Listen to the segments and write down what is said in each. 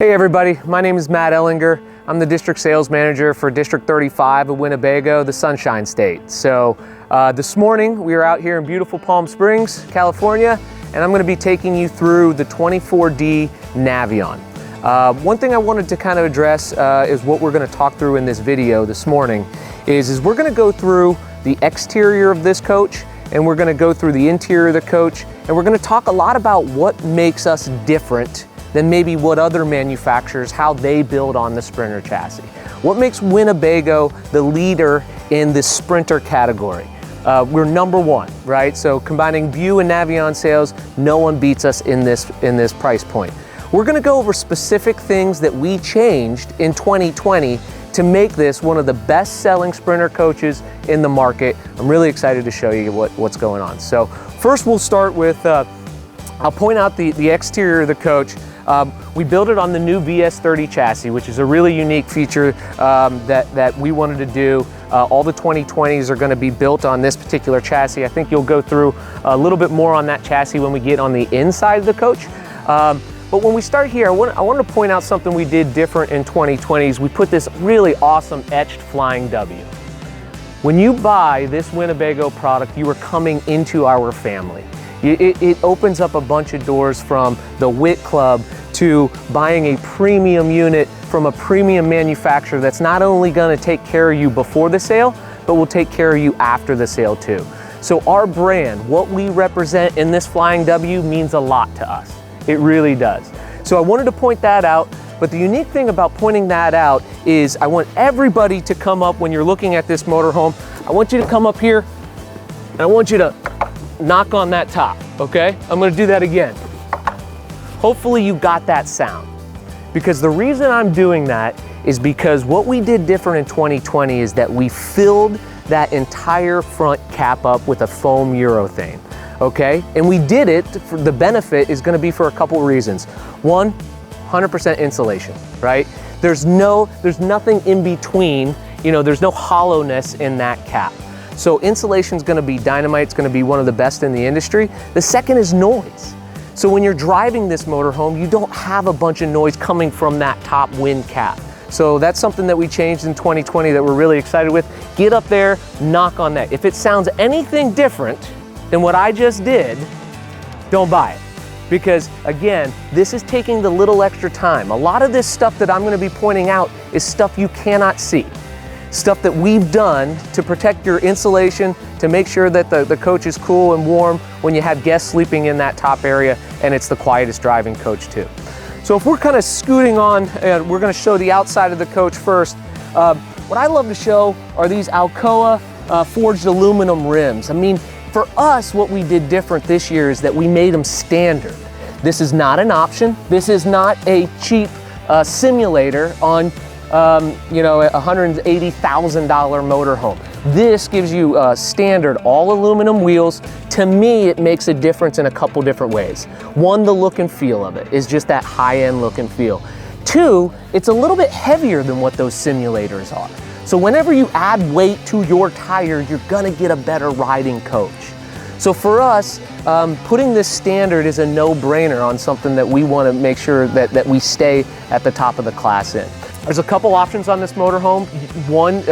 Hey everybody, my name is Matt Elinger. I'm the District Sales Manager for District 35 of Winnebago, the Sunshine State. So this morning we are out here in beautiful Palm Springs, California, and I'm going to be taking you through the 24D Navion. One thing I wanted to kind of address is what we're going to talk through in this video this morning is we're going to go through the exterior of this coach, and we're going to go through the interior of the coach, and we're going to talk a lot about what makes us different than maybe what other manufacturers, how they build on the Sprinter chassis. What makes Winnebago the leader in the Sprinter category? We're number one, right? So combining View and Navion sales, no one beats us in this price point. We're gonna go over specific things that we changed in 2020 to make this one of the best selling Sprinter coaches in the market. I'm really excited to show you what's going on. So first we'll start with, I'll point out the exterior of the coach. We built it on the new VS30 chassis, which is a really unique feature that we wanted to do. All the 2020s are going to be built on this particular chassis. I think you'll go through a little bit more on that chassis when we get on the inside of the coach. But when we start here, I want to point out something we did different in 2020s. We put this really awesome etched flying W. When you buy this Winnebago product, you are coming into our family. It opens up a bunch of doors, from the WIT Club to buying a premium unit from a premium manufacturer that's not only going to take care of you before the sale, but will take care of you after the sale too. So our brand, what we represent in this Flying W, means a lot to us. It really does. So I wanted to point that out, but the unique thing about pointing that out is I want everybody to come up when you're looking at this motorhome. I want you to come up here and I want you to knock on that top, okay? I'm gonna do that again. Hopefully you got that sound. Because the reason I'm doing that is because what we did different in 2020 is that we filled that entire front cap up with a foam urethane, okay? And we did it, for the benefit is gonna be for a couple reasons. One, 100% insulation, right? There's nothing in between, there's no hollowness in that cap. So insulation is going to be dynamite. It's going to be one of the best in the industry. The second is noise. So when you're driving this motorhome, you don't have a bunch of noise coming from that top wind cap. So that's something that we changed in 2020 that we're really excited with. Get up there, knock on that. If it sounds anything different than what I just did, don't buy it. Because again, this is taking the little extra time. A lot of this stuff that I'm going to be pointing out is stuff you cannot see. Stuff that we've done to protect your insulation, to make sure that the coach is cool and warm when you have guests sleeping in that top area, and it's the quietest driving coach too. So if we're kind of scooting on, and we're going to show the outside of the coach first, what I love to show are these Alcoa forged aluminum rims. I mean, for us, what we did different this year is that we made them standard. This is not an option. This is not a cheap simulator on a $180,000 motorhome. This gives you standard all aluminum wheels. To me, it makes a difference in a couple different ways. One, the look and feel of it is just that high-end look and feel. Two, it's a little bit heavier than what those simulators are. So whenever you add weight to your tire, you're gonna get a better riding coach. So for us, putting this standard is a no-brainer on something that we want to make sure that we stay at the top of the class in. There's a couple options on this motorhome. One,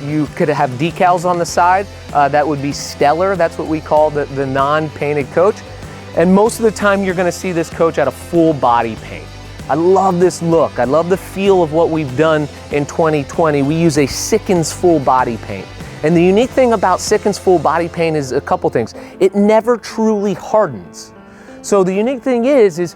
you could have decals on the side. That would be stellar. That's what we call the non-painted coach. And most of the time you're gonna see this coach at a full body paint. I love this look. I love the feel of what we've done in 2020. We use a Sikkens full body paint. And the unique thing about Sikkens full body paint is a couple things. It never truly hardens. So the unique thing is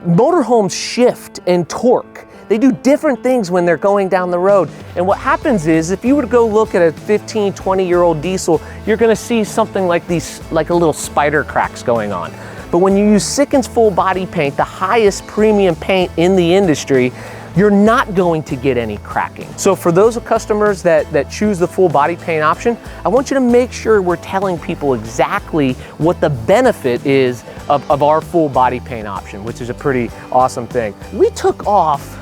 motorhomes shift and torque. They do different things when they're going down the road. And what happens is, if you were to go look at a 15, 20-year-old diesel, you're gonna see something like these, like a little spider cracks going on. But when you use Sikkens full body paint, the highest premium paint in the industry, you're not going to get any cracking. So for those customers that choose the full body paint option, I want you to make sure we're telling people exactly what the benefit is of our full body paint option, which is a pretty awesome thing. We took off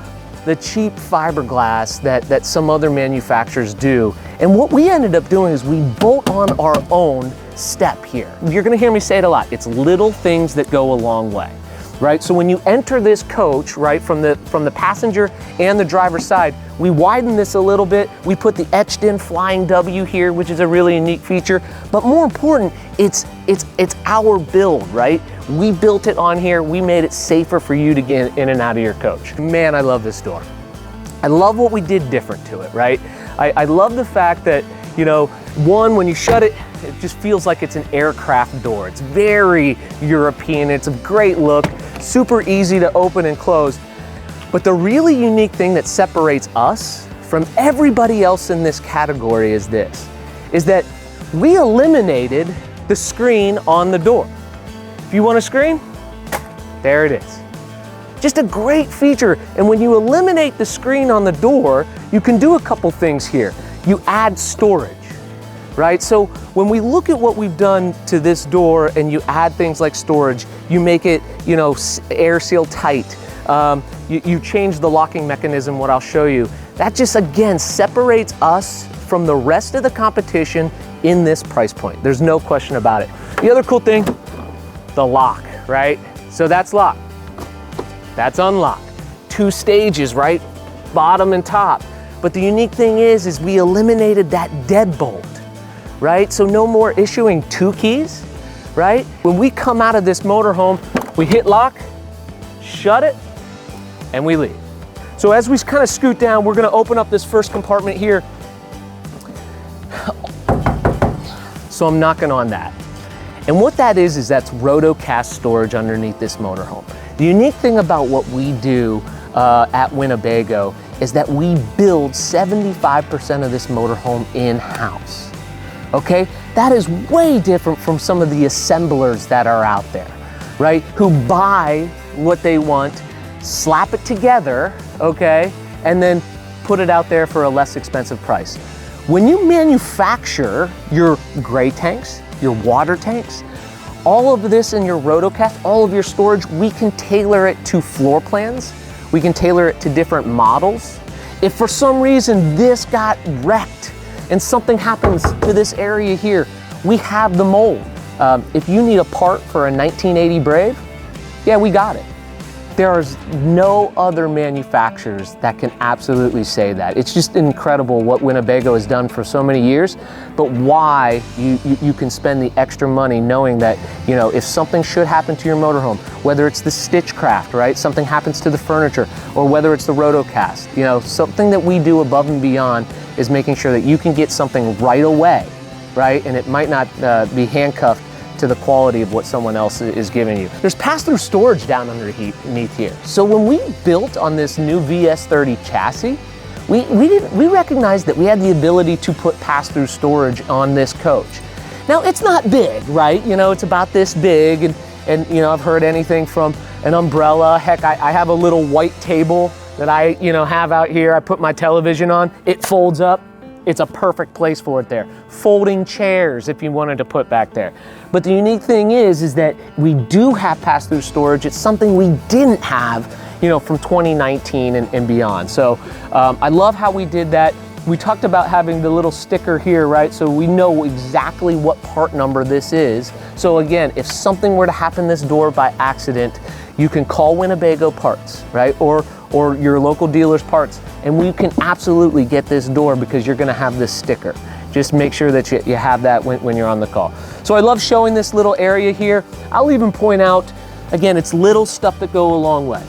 the cheap fiberglass that some other manufacturers do. And what we ended up doing is we bolt on our own step here. You're gonna hear me say it a lot. It's little things that go a long way. right? So when you enter this coach, right, from the passenger and the driver's side, we widen this a little bit. We put the etched in flying W here, which is a really unique feature. But more important, it's our build, right? We built it on here. We made it safer for you to get in and out of your coach. Man, I love this door. I love what we did different to it, right? I love the fact that, you know, one, when you shut it, it just feels like it's an aircraft door. It's very European. It's a great look, super easy to open and close. But the really unique thing that separates us from everybody else in this category is this, is that we eliminated the screen on the door. If you want a screen, there it is. Just a great feature. And when you eliminate the screen on the door, you can do a couple things here. You add storage, right? So when we look at what we've done to this door and you add things like storage, you make it, you know, air seal tight. You change the locking mechanism, what I'll show you. That just, again, separates us from the rest of the competition in this price point. There's no question about it. The other cool thing, the lock, right? So that's locked. That's unlocked. 2 stages, right? Bottom and top. But the unique thing is we eliminated that deadbolt, right? So no more issuing 2 keys, right? When we come out of this motorhome, we hit lock, shut it, and we leave. So as we kind of scoot down, we're gonna open up this first compartment here. So I'm knocking on that. And what that is that's rotocast storage underneath this motorhome. The unique thing about what we do at Winnebago is that we build 75% of this motorhome in-house, okay? That is way different from some of the assemblers that are out there, right? Who buy what they want, slap it together, okay? And then put it out there for a less expensive price. When you manufacture your gray tanks, your water tanks, all of this in your rotocast, all of your storage, we can tailor it to floor plans. We can tailor it to different models. If for some reason this got wrecked and something happens to this area here, we have the mold. If you need a part for a 1980 Brave, yeah, we got it. There's no other manufacturers that can absolutely say that. It's just incredible what Winnebago has done for so many years, but why you can spend the extra money knowing that, you know, if something should happen to your motorhome, whether it's the stitchcraft, right? Something happens to the furniture, or whether it's the rotocast, you know, something that we do above and beyond is making sure that you can get something right away, right? And it might not be handcuffed to the quality of what someone else is giving you. There's pass-through storage down underneath here. So when we built on this new VS30 chassis, we recognized that we had the ability to put pass-through storage on this coach. Now it's not big, right? You know, it's about this big, and you know, I've heard anything from an umbrella. Heck, I have a little white table that I, you know, have out here. I put my television on, it folds up. It's a perfect place for it there. Folding chairs if you wanted to put back there. But the unique thing is that we do have pass-through storage. It's something we didn't have, you know, from 2019 and beyond. So I love how we did that. We talked about having the little sticker here, right? So we know exactly what part number this is. So again, if something were to happen this door by accident, you can call Winnebago Parts, right? Or your local dealer's parts, and we can absolutely get this door because you're gonna have this sticker. Just make sure that you have that when you're on the call. So I love showing this little area here. I'll even point out, again, it's little stuff that go a long way.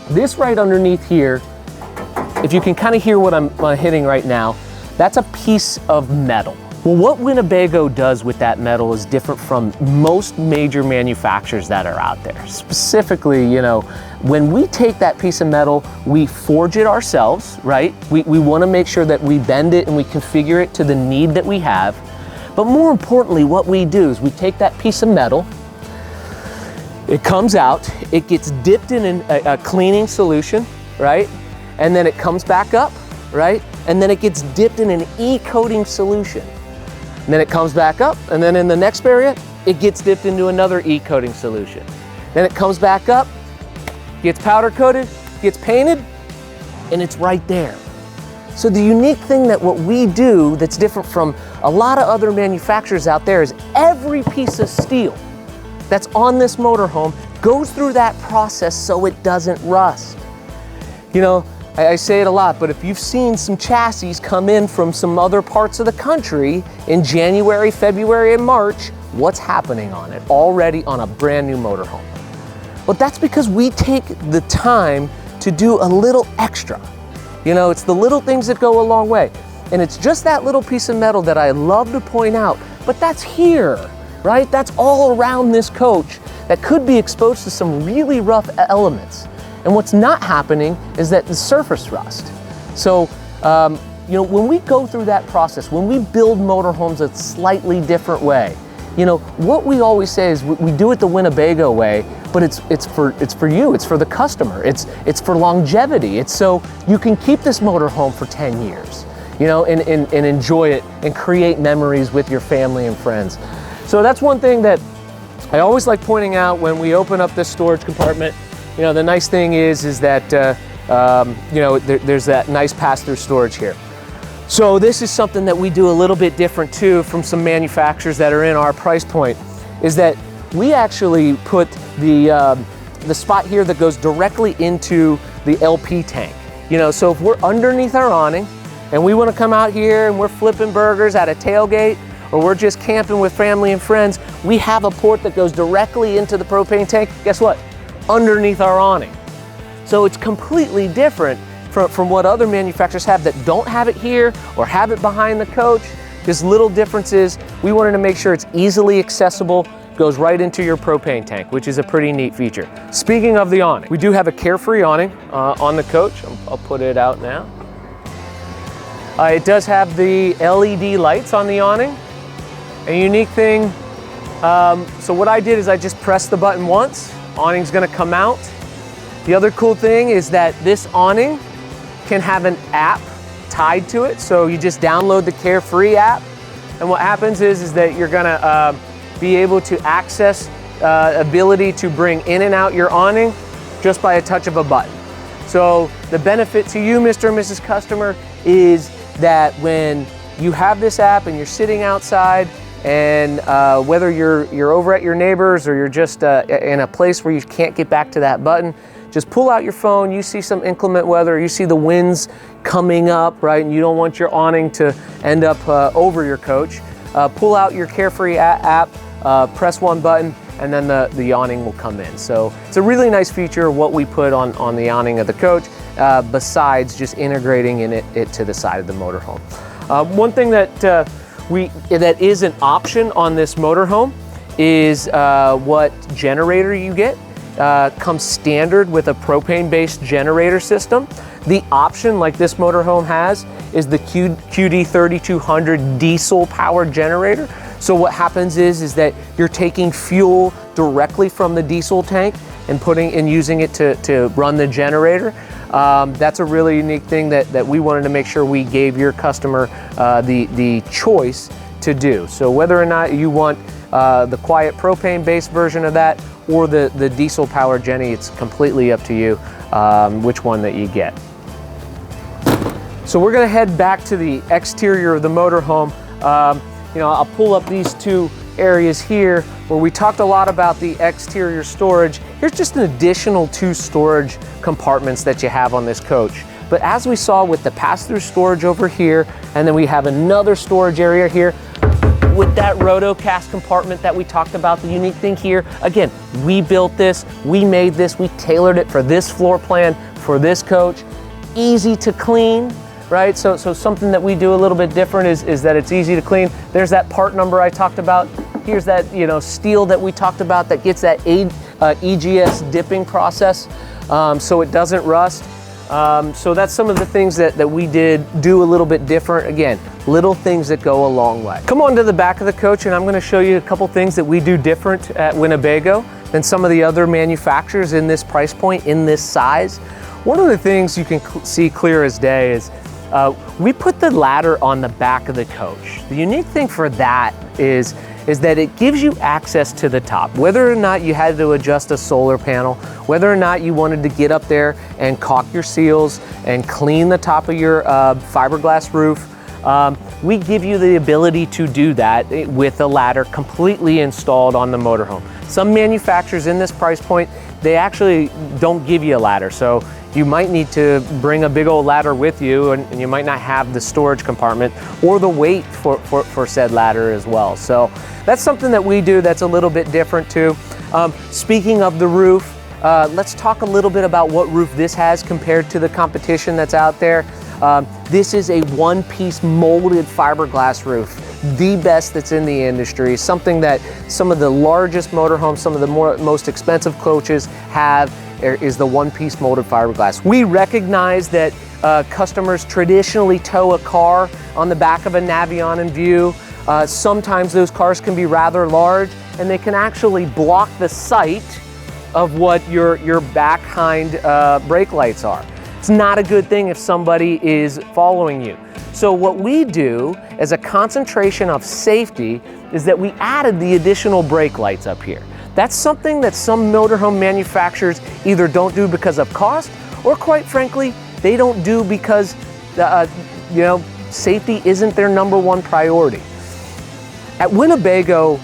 This right underneath here, if you can kind of hear what I'm hitting right now, that's a piece of metal. Well, what Winnebago does with that metal is different from most major manufacturers that are out there. Specifically, you know, when we take that piece of metal, we forge it ourselves, right? We want to make sure that we bend it and we configure it to the need that we have. But more importantly, what we do is we take that piece of metal, it comes out, it gets dipped in a cleaning solution, right? And then it comes back up, right? And then it gets dipped in an e-coating solution. And then it comes back up, and then in the next area, it gets dipped into another e-coating solution. Then it comes back up, gets powder coated, gets painted, and it's right there. So the unique thing that what we do that's different from a lot of other manufacturers out there is every piece of steel that's on this motorhome goes through that process so it doesn't rust. You know, I say it a lot, but if you've seen some chassis come in from some other parts of the country in January, February, and March, what's happening on it already on a brand new motorhome? Well, that's because we take the time to do a little extra. You know, it's the little things that go a long way. And it's just that little piece of metal that I love to point out, but that's here, right? That's all around this coach that could be exposed to some really rough elements. And what's not happening is that the surface rust. So, you know, when we go through that process, when we build motorhomes a slightly different way, you know, what we always say is we do it the Winnebago way, but it's for you, it's for the customer, it's for longevity. It's so you can keep this motorhome for 10 years, you know, and enjoy it and create memories with your family and friends. So that's one thing that I always like pointing out when we open up this storage compartment. You know, the nice thing is that, you know, there's that nice pass-through storage here. So this is something that we do a little bit different too from some manufacturers that are in our price point, is that we actually put the spot here that goes directly into the LP tank. You know, so if we're underneath our awning and we want to come out here and we're flipping burgers at a tailgate, or we're just camping with family and friends, we have a port that goes directly into the propane tank. Guess what? Underneath our awning. So it's completely different from what other manufacturers have that don't have it here or have it behind the coach. There's little differences. We wanted to make sure it's easily accessible, goes right into your propane tank, which is a pretty neat feature. Speaking of the awning, we do have a Carefree awning on the coach. I'll put it out now. It does have the LED lights on the awning. A unique thing, so what I did is I just pressed the button once, awning's gonna come out. The other cool thing is that this awning can have an app tied to it, so you just download the Carefree app, and what happens is that you're gonna be able to access ability to bring in and out your awning just by a touch of a button. So the benefit to you, Mr. and Mrs. Customer, is that when you have this app and you're sitting outside, and whether you're over at your neighbor's or you're just in a place where you can't get back to that button, just pull out your phone, you see some inclement weather, you see the winds coming up, right, and you don't want your awning to end up over your coach, pull out your Carefree app, press one button, and then the awning will come in. So it's a really nice feature of what we put on the awning of the coach, besides just integrating it to the side of the motorhome. One thing that is an option on this motorhome is what generator you get. Comes standard with a propane-based generator system. The option, like this motorhome has, is the QD3200 diesel-powered generator. So what happens is that you're taking fuel directly from the diesel tank and using it to run the generator. That's a really unique thing that we wanted to make sure we gave your customer the choice to do. So whether or not you want the quiet propane-based version of that or the diesel-powered Jenny, it's completely up to you which one that you get. So we're gonna head back to the exterior of the motorhome. You know, I'll pull up these two areas here where we talked a lot about the exterior storage. Here's just an additional 2 storage compartments that you have on this coach. But as we saw with the pass-through storage over here, and then we have another storage area here with that rotocast compartment that we talked about. The unique thing here, again, we built this, we made this, we tailored it for this floor plan, for this coach. Easy to clean, right? So something that we do a little bit different is that it's easy to clean. There's that part number I talked about. Here's that, you know, steel that we talked about that gets that EGS dipping process so it doesn't rust. So that's some of the things that we do a little bit different. Again, little things that go a long way. Come on to the back of the coach and I'm gonna show you a couple things that we do different at Winnebago than some of the other manufacturers in this price point, in this size. One of the things you can see clear as day is we put the ladder on the back of the coach. The unique thing for that is that it gives you access to the top. Whether or not you had to adjust a solar panel, whether or not you wanted to get up there and caulk your seals and clean the top of your fiberglass roof, we give you the ability to do that with the ladder completely installed on the motorhome. Some manufacturers in this price point, they actually don't give you a ladder. So you might need to bring a big old ladder with you, and you might not have the storage compartment or the weight for said ladder as well. So that's something that we do that's a little bit different too. Speaking of the roof, let's talk a little bit about what roof this has compared to the competition that's out there. This is a one-piece molded fiberglass roof, the best that's in the industry, something that some of the largest motorhomes, some of the most expensive coaches have, is the one-piece molded fiberglass. We recognize that customers traditionally tow a car on the back of a Navion in view. Sometimes those cars can be rather large, and they can actually block the sight of what your back hind brake lights are. It's not a good thing if somebody is following you. So what we do as a concentration of safety is that we added the additional brake lights up here. That's something that some motorhome manufacturers either don't do because of cost, or quite frankly, they don't do because safety isn't their #1 priority. At Winnebago,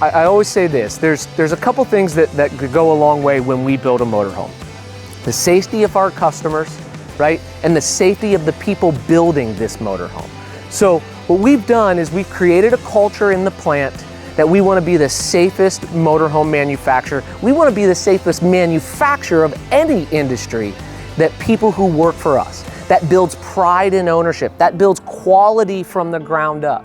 I always say this, there's a couple things that could go a long way when we build a motorhome. The safety of our customers, right? And the safety of the people building this motorhome. So what we've done is we've created a culture in the plant that we want to be the safest motorhome manufacturer. We want to be the safest manufacturer of any industry, that people who work for us. That builds pride in ownership. That builds quality from the ground up.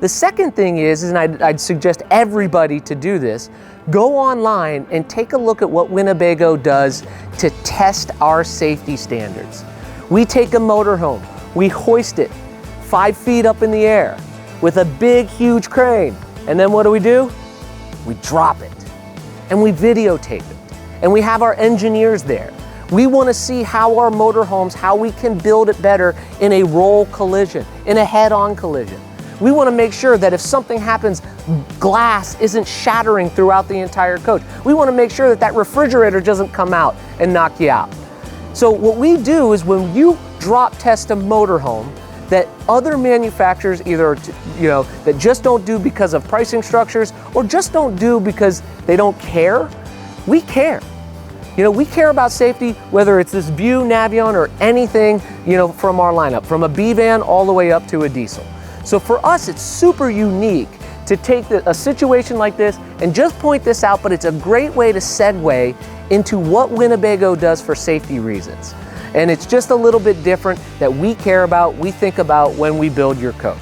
The second thing is, and I'd suggest everybody to do this, go online and take a look at what Winnebago does to test our safety standards. We take a motorhome, we hoist it 5 feet up in the air with a big, huge crane. And then what do? We drop it and we videotape it. And we have our engineers there. We want to see how our motorhomes, how we can build it better in a roll collision, in a head-on collision. We want to make sure that if something happens, glass isn't shattering throughout the entire coach. We want to make sure that that refrigerator doesn't come out and knock you out. So what we do is when you drop test a motorhome that other manufacturers either, that just don't do because of pricing structures or just don't do because they don't care, we care. We care about safety, whether it's this View, Navion, or anything, from our lineup, from a B van all the way up to a diesel. So for us, it's super unique to take a situation like this and just point this out, but it's a great way to segue into what Winnebago does for safety reasons. And it's just a little bit different that we care about, we think about when we build your coach.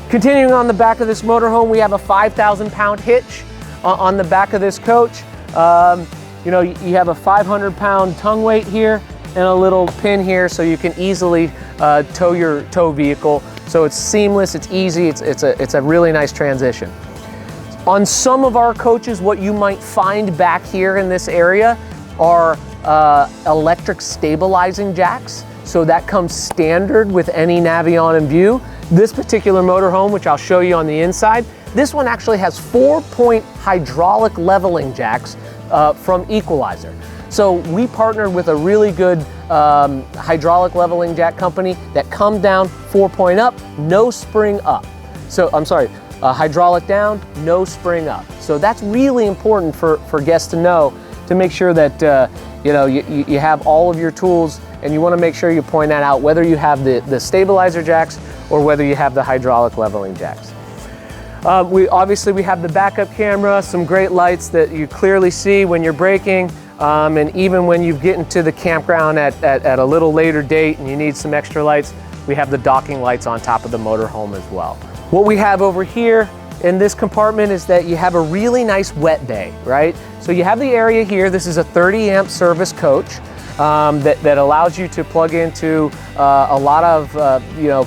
Continuing on the back of this motorhome, we have a 5,000-pound hitch on the back of this coach. You have a 500-pound tongue weight here and a little pin here so you can easily tow your tow vehicle. So it's seamless, it's easy, it's a really nice transition. On some of our coaches, what you might find back here in this area are electric stabilizing jacks. So that comes standard with any Navion in View. This particular motorhome, which I'll show you on the inside, this one actually has 4-point hydraulic leveling jacks from Equalizer. So we partnered with a really good hydraulic leveling jack company that come down 4-point up, no spring up. So I'm sorry, hydraulic down, no spring up. So that's really important for guests to know, to make sure that you have all of your tools, and you want to make sure you point that out, whether you have the stabilizer jacks or whether you have the hydraulic leveling jacks. We have the backup camera, some great lights that you clearly see when you're braking, and even when you get into the campground at a little later date and you need some extra lights, we have the docking lights on top of the motorhome as well. What we have over here in this compartment is that you have a really nice wet bay, right? So you have the area here. This is a 30-amp service coach that allows you to plug into a lot of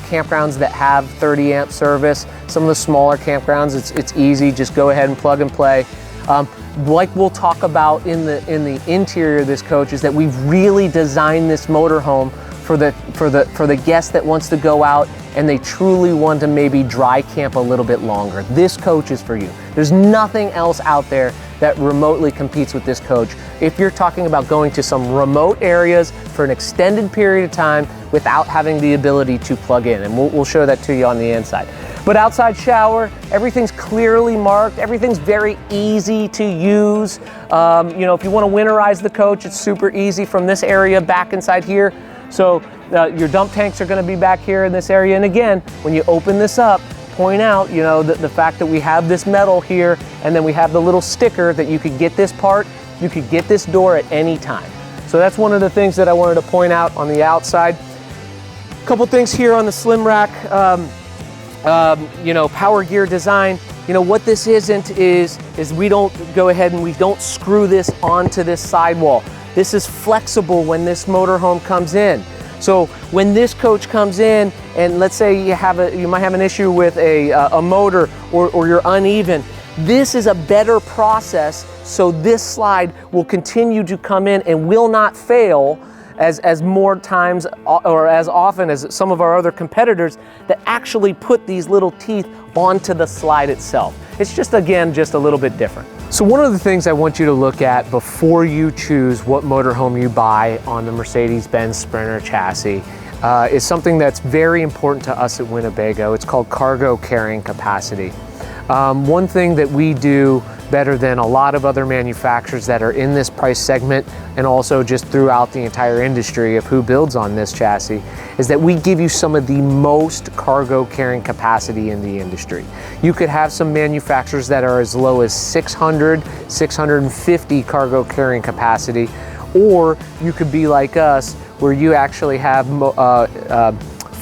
campgrounds that have 30-amp service. Some of the smaller campgrounds, it's easy. Just go ahead and plug and play. Like we'll talk about in the interior of this coach, is that we've really designed this motorhome for the guest that wants to go out and they truly want to maybe dry camp a little bit longer. This coach is for you. There's nothing else out there that remotely competes with this coach. If you're talking about going to some remote areas for an extended period of time without having the ability to plug in, and we'll show that to you on the inside. But outside shower, everything's clearly marked. Everything's very easy to use. You know, if you want to winterize the coach, it's super easy from this area back inside here. So your dump tanks are going to be back here in this area. And again, when you open this up, point out, you know, the fact that we have this metal here, and then we have the little sticker that you could get this part, you could get this door at any time. So that's one of the things that I wanted to point out on the outside. A couple things here on the slim rack. You know, power gear design. You know, what this isn't is we don't go ahead and we don't screw this onto this sidewall. This is flexible when this motorhome comes in. So when this coach comes in, and let's say you might have an issue with a motor or you're uneven, this is a better process, so this slide will continue to come in and will not fail as more times or as often as some of our other competitors that actually put these little teeth onto the slide itself. It's just, again, just a little bit different. So one of the things I want you to look at before you choose what motorhome you buy on the Mercedes-Benz Sprinter chassis is something that's very important to us at Winnebago. It's called cargo carrying capacity. One thing that we do better than a lot of other manufacturers that are in this price segment, and also just throughout the entire industry of who builds on this chassis, is that we give you some of the most cargo carrying capacity in the industry. You could have some manufacturers that are as low as 600, 650 cargo carrying capacity, or you could be like us where you actually have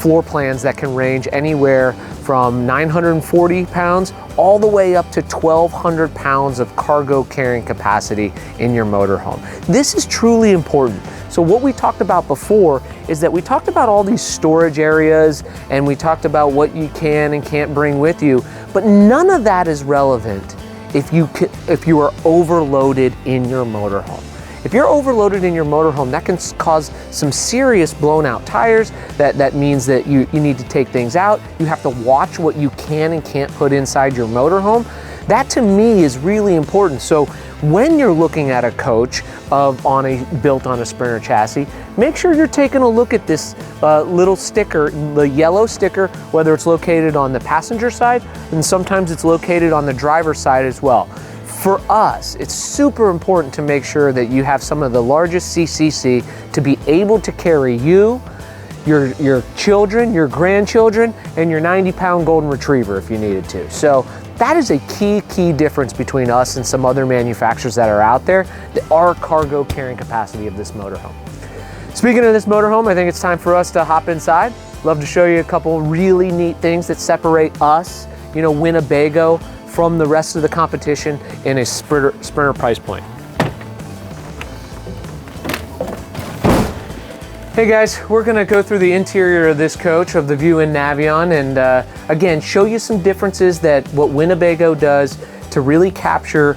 floor plans that can range anywhere from 940 pounds all the way up to 1,200 pounds of cargo carrying capacity in your motorhome. This is truly important. So what we talked about before is that we talked about all these storage areas and we talked about what you can and can't bring with you, but none of that is relevant if you are overloaded in your motorhome. If you're overloaded in your motorhome, that can cause some serious blown out tires. That means that you need to take things out. You have to watch what you can and can't put inside your motorhome. That to me is really important. So when you're looking at a coach built on a Sprinter chassis, make sure you're taking a look at this little sticker, the yellow sticker, whether it's located on the passenger side, and sometimes it's located on the driver's side as well. For us, it's super important to make sure that you have some of the largest CCC to be able to carry you, your children, your grandchildren, and your 90-pound golden retriever if you needed to. So that is a key difference between us and some other manufacturers that are out there that are cargo carrying capacity of this motorhome. Speaking of this motorhome, I think it's time for us to hop inside. Love to show you a couple really neat things that separate us, you know, Winnebago, from the rest of the competition in a Sprinter price point. Hey guys, we're gonna go through the interior of this coach of the Winnebago Navion and again, show you some differences that what Winnebago does to really capture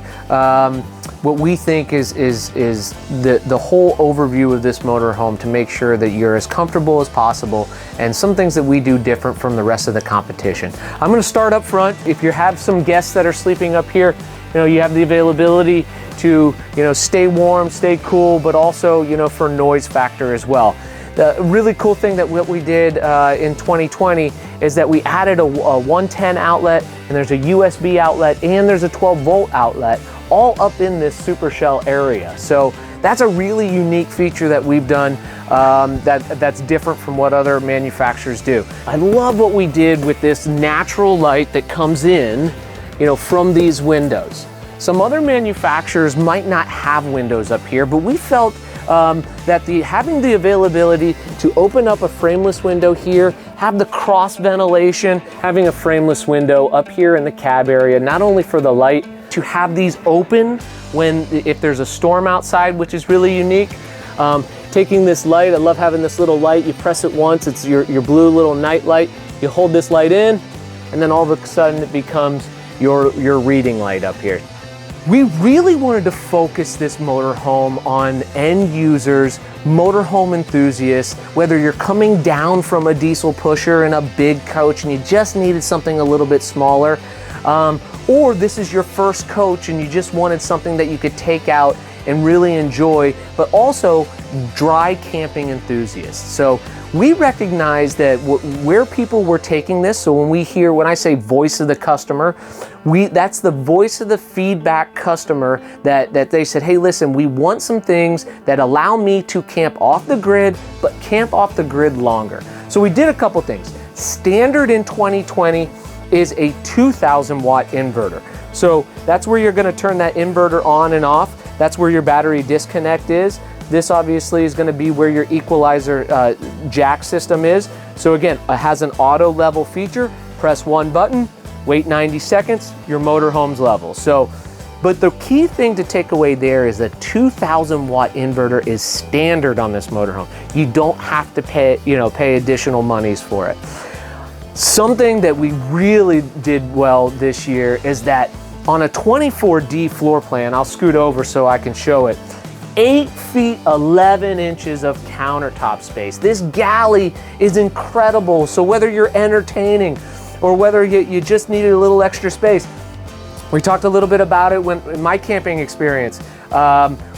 what we think is the whole overview of this motorhome, to make sure that you're as comfortable as possible, and some things that we do different from the rest of the competition. I'm going to start up front. If you have some guests that are sleeping up here, you know, you have the availability to, you know, stay warm, stay cool, but also, you know, for noise factor as well. The really cool thing that what we did in 2020 is that we added a 110 outlet, and there's a USB outlet, and there's a 12-volt outlet, all up in this super shell area. So that's a really unique feature that we've done that's different from what other manufacturers do. I love what we did with this natural light that comes in, you know, from these windows. Some other manufacturers might not have windows up here, but we felt that having the availability to open up a frameless window here, have the cross ventilation, having a frameless window up here in the cab area, not only for the light, to have these open if there's a storm outside, which is really unique. Taking this light, I love having this little light. You press it once, it's your blue little night light. You hold this light in, and then all of a sudden it becomes your reading light up here. We really wanted to focus this motorhome on end users, motorhome enthusiasts, whether you're coming down from a diesel pusher in a big coach and you just needed something a little bit smaller, or this is your first coach and you just wanted something that you could take out and really enjoy, but also dry camping enthusiasts. So we recognize that where people were taking this, so when I say voice of the customer, that's the voice of the feedback customer that they said, hey, listen, we want some things that allow me to camp off the grid, but camp off the grid longer. So we did a couple things. Standard in 2020 is a 2,000 watt inverter. So that's where you're gonna turn that inverter on and off. That's where your battery disconnect is. This obviously is gonna be where your equalizer jack system is. So again, it has an auto level feature. Press one button, wait 90 seconds, your motorhome's level. So, but the key thing to take away there is that 2,000 watt inverter is standard on this motorhome. You don't have to pay additional monies for it. Something that we really did well this year is that on a 24D floor plan, I'll scoot over so I can show it, 8 feet 11 inches of countertop space. This galley is incredible. So whether you're entertaining or whether you just needed a little extra space, we talked a little bit about it in my camping experience.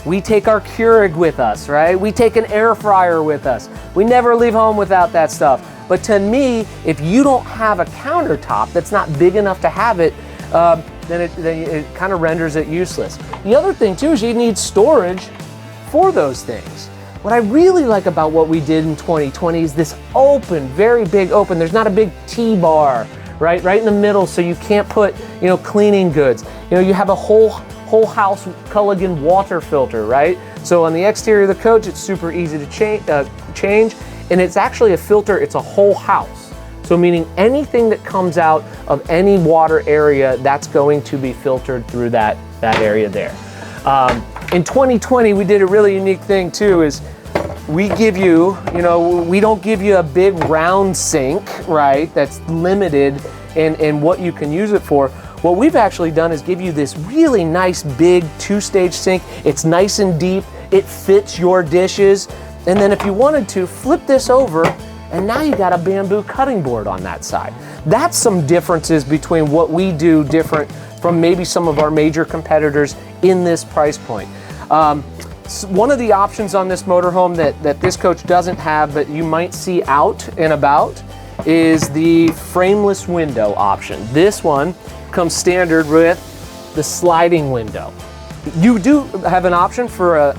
We take our Keurig with us, right? We take an air fryer with us. We never leave home without that stuff. But to me, if you don't have a countertop that's not big enough to have it, then it kind of renders it useless. The other thing too is you need storage for those things. What I really like about what we did in 2020 is this open, very big open. There's not a big T-bar, right in the middle, so you can't put, cleaning goods. You have a whole house Culligan water filter, right? So on the exterior of the coach, it's super easy to change, and it's actually a filter. It's a whole house. So meaning anything that comes out of any water area, that's going to be filtered through that area there. In 2020, we did a really unique thing too, is we give you, we don't give you a big round sink, right? That's limited in what you can use it for. What we've actually done is give you this really nice big 2-stage sink. It's nice and deep. It fits your dishes. And then if you wanted to, flip this over, and now you got a bamboo cutting board on that side. That's some differences between what we do different from maybe some of our major competitors in this price point. One of the options on this motorhome that this coach doesn't have, but you might see out and about, is the frameless window option. This one comes standard with the sliding window. You do have an option for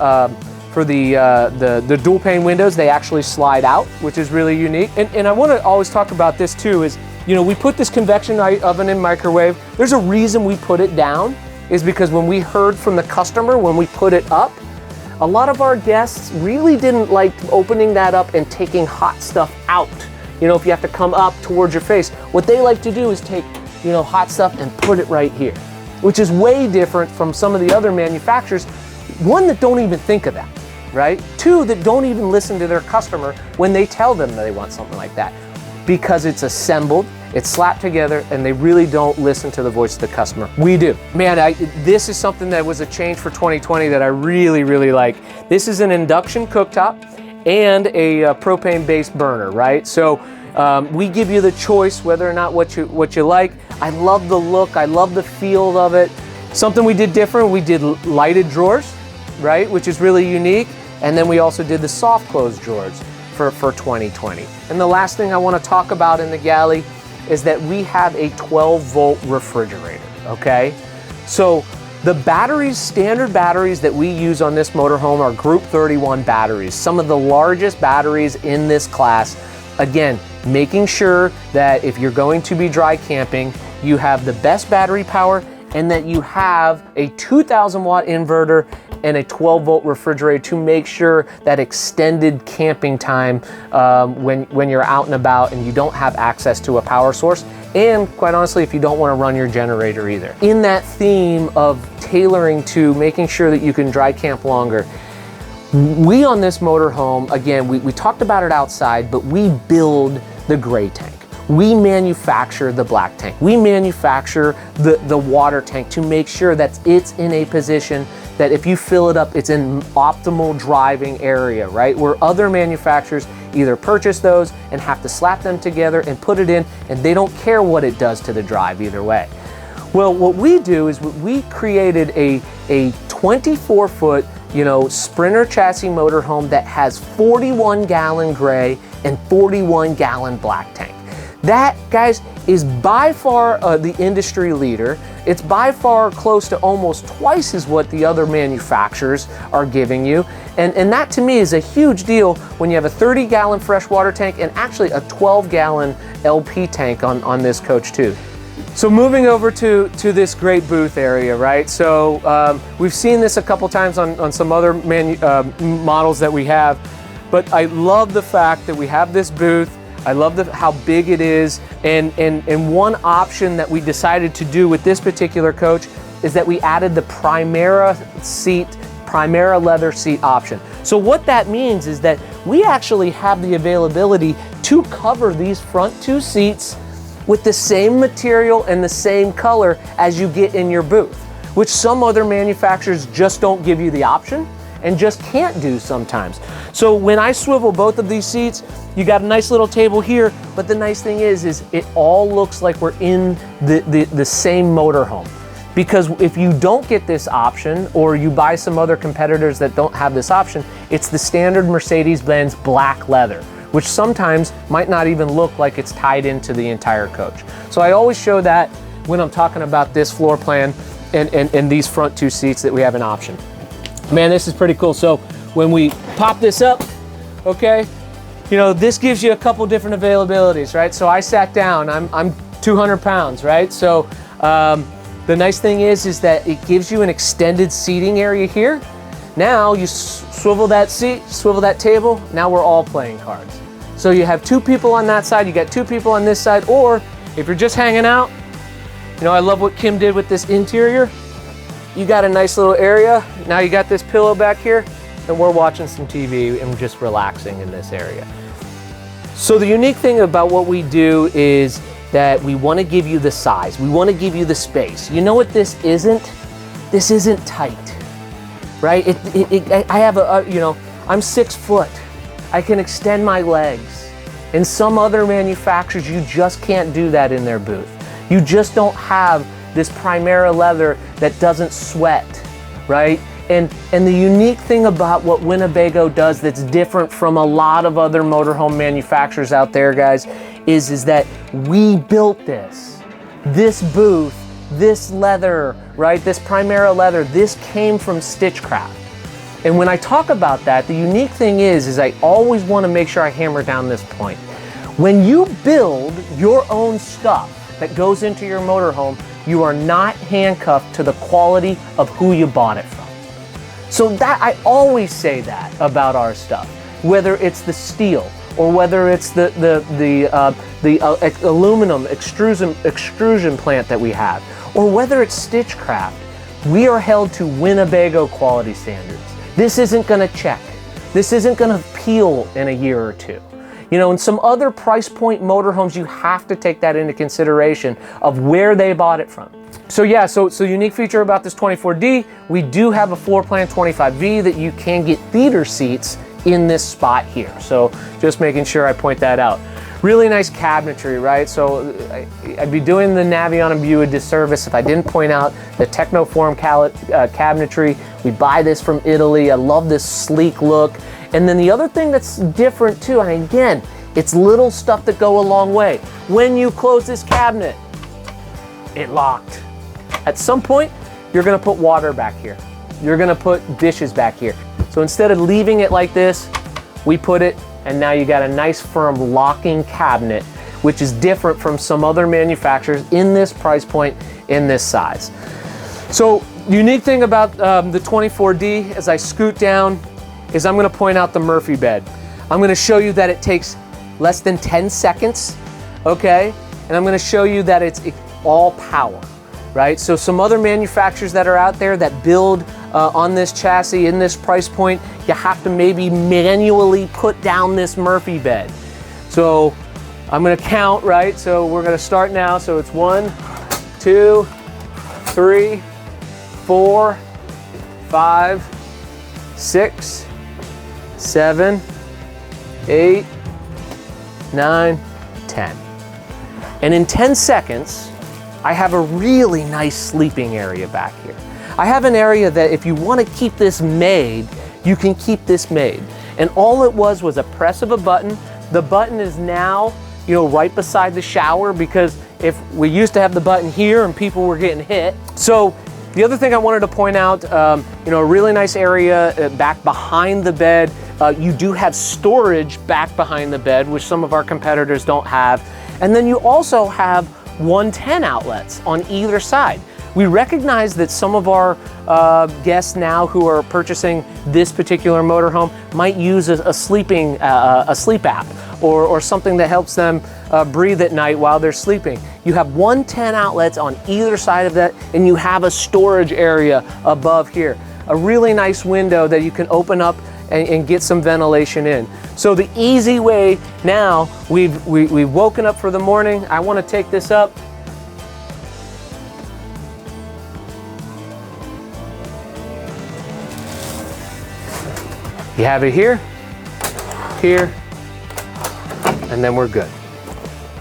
the dual pane windows. They actually slide out, which is really unique. And I want to always talk about this too, is, we put this convection oven and microwave. There's a reason we put it down, is because when we heard from the customer, when we put it up, a lot of our guests really didn't like opening that up and taking hot stuff out. If you have to come up towards your face, what they like to do is take, hot stuff and put it right here, which is way different from some of the other manufacturers. One, that don't even think of that, right? Two, that don't even listen to their customer when they tell them that they want something like that, because it's assembled, it's slapped together, and they really don't listen to the voice of the customer. We do. Man, this is something that was a change for 2020 that I really, really like. This is an induction cooktop and a propane-based burner, right? So we give you the choice whether or not what you like. I love the look, I love the feel of it. Something we did different, we did lighted drawers, right? Which is really unique. And then we also did the soft close drawers for 2020. And the last thing I want to talk about in the galley is that we have a 12-volt refrigerator, okay? So the batteries, standard batteries that we use on this motorhome are Group 31 batteries, some of the largest batteries in this class. Again, making sure that if you're going to be dry camping, you have the best battery power and that you have a 2,000 watt inverter and a 12-volt refrigerator to make sure that extended camping time when you're out and about and you don't have access to a power source, and quite honestly, if you don't want to run your generator either. In that theme of tailoring to making sure that you can dry camp longer, we on this motorhome, again, we talked about it outside, but we build the gray tank. We manufacture the black tank. We manufacture the water tank to make sure that it's in a position that if you fill it up, it's in optimal driving area, right? Where other manufacturers either purchase those and have to slap them together and put it in, and they don't care what it does to the drive either way. Well, what we do is we created a 24-foot Sprinter chassis motorhome that has 41-gallon gray and 41-gallon black tank. That, guys, is by far the industry leader. It's by far close to almost twice as what the other manufacturers are giving you. And that to me is a huge deal when you have a 30-gallon freshwater tank and actually a 12-gallon LP tank on this coach too. So moving over to this great booth area, right? So we've seen this a couple times on some other models that we have, but I love the fact that we have this booth. I love how big it is, and one option that we decided to do with this particular coach is that we added the Primera leather seat option. So what that means is that we actually have the availability to cover these front two seats with the same material and the same color as you get in your booth, which some other manufacturers just don't give you the option and just can't do sometimes. So when I swivel both of these seats, you got a nice little table here, but the nice thing is it all looks like we're in the same motorhome. Because if you don't get this option, or you buy some other competitors that don't have this option, it's the standard Mercedes-Benz black leather, which sometimes might not even look like it's tied into the entire coach. So I always show that when I'm talking about this floor plan and these front two seats that we have an option. Man, this is pretty cool. So when we pop this up, okay, this gives you a couple different availabilities, right? So I sat down, I'm 200 pounds, right? So the nice thing is that it gives you an extended seating area here. Now you swivel that seat, swivel that table, now we're all playing cards. So you have two people on that side, you got two people on this side, or if you're just hanging out, I love what Kim did with this interior. You got a nice little area. Now you got this pillow back here, and we're watching some TV and just relaxing in this area. So the unique thing about what we do is that we want to give you the size. We want to give you the space. You know what this isn't? This isn't tight, right? I have I'm 6 foot. I can extend my legs. And some other manufacturers, you just can't do that in their booth. You just don't have this Primera leather that doesn't sweat, right? And the unique thing about what Winnebago does that's different from a lot of other motorhome manufacturers out there, guys, is that we built this booth, this leather, right? This Primera leather, this came from Stitchcraft. And when I talk about that, the unique thing is I always want to make sure I hammer down this point. When you build your own stuff that goes into your motorhome, you are not handcuffed to the quality of who you bought it from. So that I always say that about our stuff, whether it's the steel or whether it's the aluminum extrusion plant that we have, or whether it's Stitchcraft, we are held to Winnebago quality standards. This isn't going to check. This isn't going to peel in a year or two. In some other price point motorhomes, you have to take that into consideration of where they bought it from. So yeah, so unique feature about this 24D, we do have a floor plan 25V that you can get theater seats in this spot here. So just making sure I point that out. Really nice cabinetry, right? So I'd be doing the Navion and View a disservice if I didn't point out the Technoform cabinetry. We buy this from Italy. I love this sleek look. And then the other thing that's different too, and again, it's little stuff that go a long way. When you close this cabinet, it locked. At some point, you're gonna put water back here. You're gonna put dishes back here. So instead of leaving it like this, we put it, and now you got a nice firm locking cabinet, which is different from some other manufacturers in this price point, in this size. So the unique thing about the 24D, as I scoot down, is I'm gonna point out the Murphy bed. I'm gonna show you that it takes less than 10 seconds, okay? And I'm gonna show you that it's all power, right? So some other manufacturers that are out there that build on this chassis in this price point, you have to maybe manually put down this Murphy bed. So I'm gonna count, right? So we're gonna start now. So it's 1, 2, 3, 4, 5, 6, 7, 8, 9, 10. And in 10 seconds, I have a really nice sleeping area back here. I have an area that if you want to keep this made, you can keep this made. And all it was a press of a button. The button is now, you know, right beside the shower, because if we used to have the button here and people were getting hit. So the other thing I wanted to point out, you know, a really nice area back behind the bed. You do have storage back behind the bed, which some of our competitors don't have. And then you also have 110 outlets on either side. We recognize that some of our guests now who are purchasing this particular motorhome might use a sleep app or something that helps them breathe at night while they're sleeping. You have 110 outlets on either side of that, and you have a storage area above here. A really nice window that you can open up and get some ventilation in. So the easy way now, we've woken up for the morning. I want to take this up. You have it here, here, and then we're good.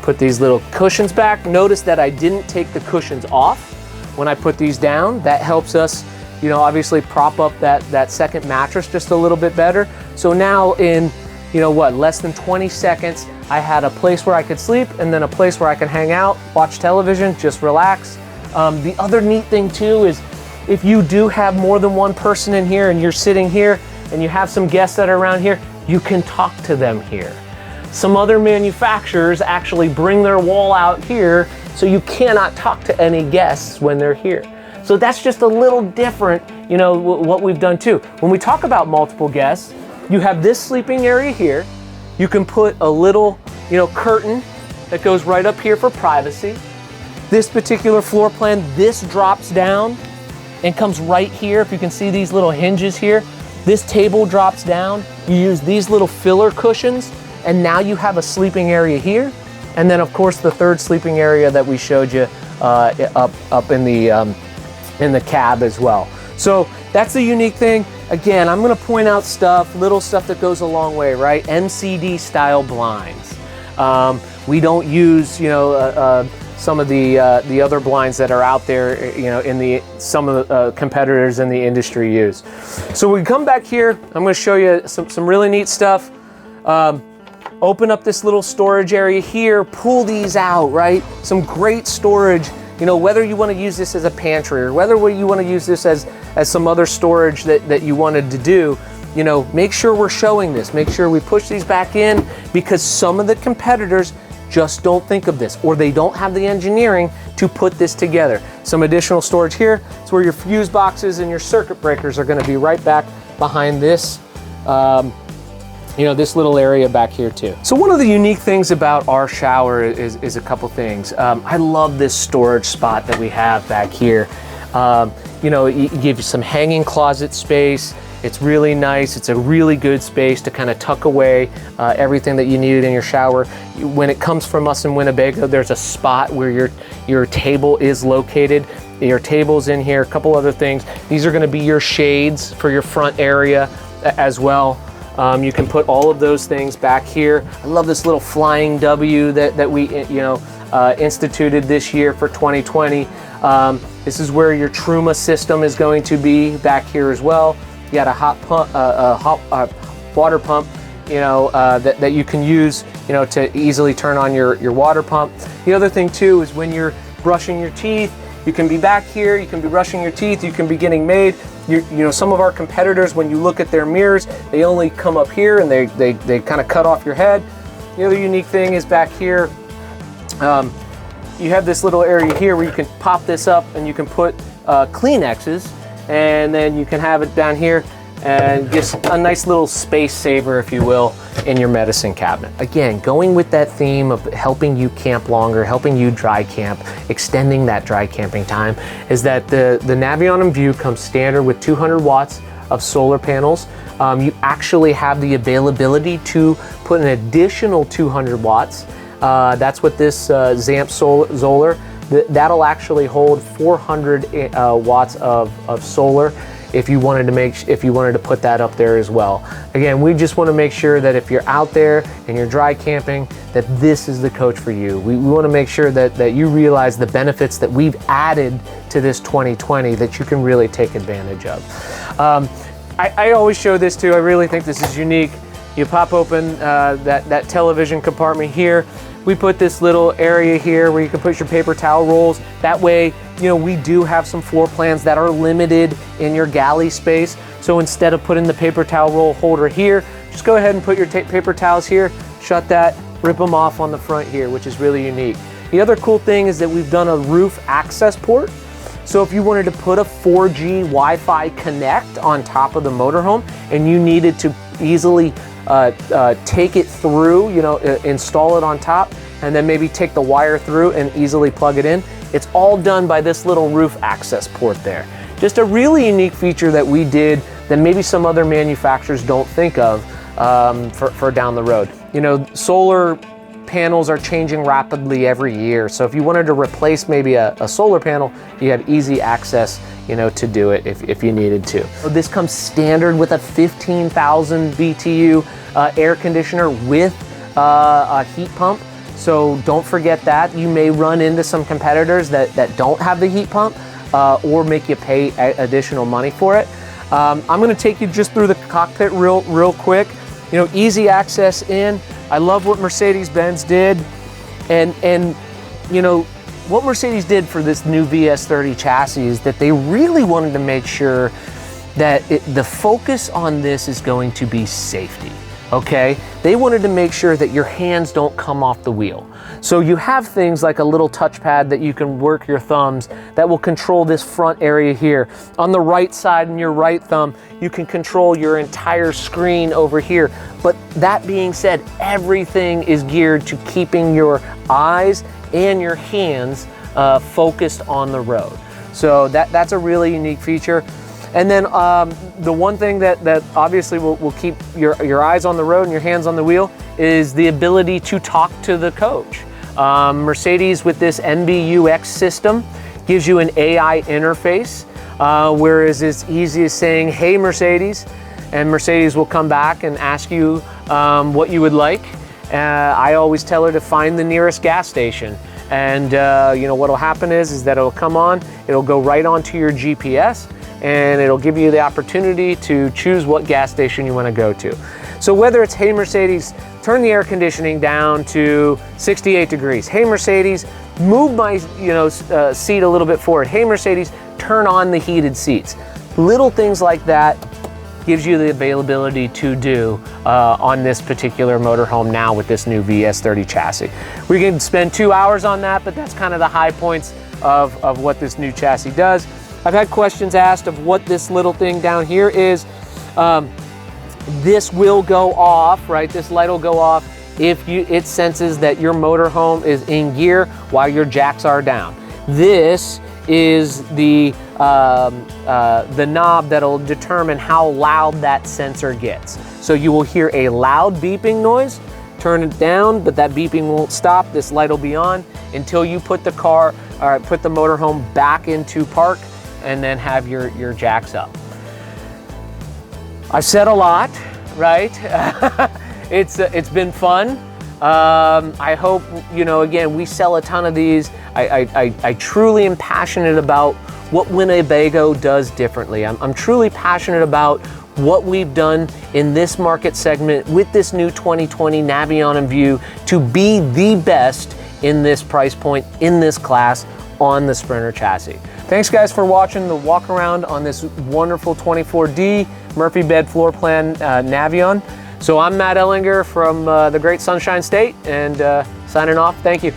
Put these little cushions back. Notice that I didn't take the cushions off when I put these down. That helps us, you know, obviously prop up that second mattress just a little bit better. So now in, you know what, less than 20 seconds, I had a place where I could sleep and then a place where I could hang out, watch television, just relax. The other neat thing too is if you do have more than one person in here and you're sitting here and you have some guests that are around here, you can talk to them here. Some other manufacturers actually bring their wall out here, so you cannot talk to any guests when they're here. So that's just a little different, you know, what we've done too. When we talk about multiple guests, you have this sleeping area here. You can put a little, you know, curtain that goes right up here for privacy. This particular floor plan, this drops down and comes right here. If you can see these little hinges here, this table drops down. You use these little filler cushions, and now you have a sleeping area here. And then of course the third sleeping area that we showed you up in the cab as well. So that's the unique thing. Again, I'm gonna point out little stuff that goes a long way, right? MCD style blinds. We don't use, you know, some of the other blinds that are out there, you know, some of the competitors in the industry use. So we come back here, I'm gonna show you some really neat stuff. Open up this little storage area here, pull these out, right? Some great storage, you know, whether you wanna use this as a pantry or whether you wanna use this as some other storage that you wanted to do, you know, make sure we're showing this. Make sure we push these back in, because some of the competitors just don't think of this, or they don't have the engineering to put this together. Some additional storage here. It's where your fuse boxes and your circuit breakers are going to be right back behind this, you know, this little area back here too. So one of the unique things about our shower is a couple things. I love this storage spot that we have back here. You know, it gives you some hanging closet space. It's really nice. It's a really good space to kind of tuck away everything that you need in your shower. When it comes from us in Winnebago, there's a spot where your table is located. Your table's in here, a couple other things. These are gonna be your shades for your front area as well. You can put all of those things back here. I love this little flying W that we, you know, instituted this year for 2020. This is where your Truma system is going to be back here as well. You got a hot water pump, you know, that you can use, you know, to easily turn on your water pump. The other thing too is when you're brushing your teeth, you can be back here, you can be brushing your teeth, you can be getting made. You know, some of our competitors, when you look at their mirrors, they only come up here and they kind of cut off your head. The other unique thing is back here, you have this little area here where you can pop this up and you can put Kleenexes, and then you can have it down here and just a nice little space saver, if you will, in your medicine cabinet. Again, going with that theme of helping you camp longer, helping you dry camp, extending that dry camping time, is that the Navion View comes standard with 200 watts of solar panels. You actually have the availability to put an additional 200 watts. That's what this ZAMP solar, that'll actually hold 400 watts of solar. if you wanted to put that up there as well. Again, we just want to make sure that if you're out there and you're dry camping, that this is the coach for you. We want to make sure that you realize the benefits that we've added to this 2020 that you can really take advantage of. I always show this too. I really think this is unique. You pop open that television compartment here. We put this little area here where you can put your paper towel rolls. That way, you know, we do have some floor plans that are limited in your galley space. So instead of putting the paper towel roll holder here, just go ahead and put your paper towels here, shut that, rip them off on the front here, which is really unique. The other cool thing is that we've done a roof access port. So if you wanted to put a 4G Wi-Fi connect on top of the motorhome and you needed to easily take it through, you know, install it on top, and then maybe take the wire through and easily plug it in. It's all done by this little roof access port there. Just a really unique feature that we did that maybe some other manufacturers don't think of for down the road. You know, solar panels are changing rapidly every year. So if you wanted to replace maybe a solar panel, you had easy access, you know, to do it if you needed to. So this comes standard with a 15,000 BTU air conditioner with a heat pump. So don't forget that. You may run into some competitors that don't have the heat pump or make you pay additional money for it. I'm gonna take you just through the cockpit real quick. You know, easy access in. I love what Mercedes-Benz did. And you know, what Mercedes did for this new VS30 chassis is that they really wanted to make sure that the focus on this is going to be safety, okay? They wanted to make sure that your hands don't come off the wheel. So you have things like a little touchpad that you can work your thumbs that will control this front area here. On the right side and your right thumb, you can control your entire screen over here. But that being said, everything is geared to keeping your eyes and your hands focused on the road. So that's a really unique feature. And then the one thing that obviously will keep your eyes on the road and your hands on the wheel is the ability to talk to the coach. Mercedes with this MBUX system gives you an AI interface, whereas it's easy as saying, "Hey Mercedes," and Mercedes will come back and ask you what you would like. I always tell her to find the nearest gas station. And you know, what'll happen is that it'll come on, it'll go right onto your GPS, and it'll give you the opportunity to choose what gas station you want to go to. So whether it's, "Hey Mercedes, turn the air conditioning down to 68 degrees. Hey Mercedes, move my seat a little bit forward. Hey Mercedes, turn on the heated seats." Little things like that gives you the availability to do on this particular motorhome now with this new VS30 chassis. We can spend 2 hours on that, but that's kind of the high points of what this new chassis does. I've had questions asked of what this little thing down here is. This will go off, right? This light will go off if it senses that your motorhome is in gear while your jacks are down. This is the knob that'll determine how loud that sensor gets. So you will hear a loud beeping noise, turn it down, but that beeping won't stop. This light will be on until you put the motorhome back into park and then have your jacks up. I've said a lot, right? It's been fun. I hope, you know, again, we sell a ton of these. I truly am passionate about what Winnebago does differently. I'm truly passionate about what we've done in this market segment with this new 2020 Navion and View to be the best in this price point, in this class, on the Sprinter chassis. Thanks guys for watching the walk around on this wonderful 24D Murphy bed floor plan Navion. So I'm Matt Elinger from the great Sunshine State, and signing off. Thank you.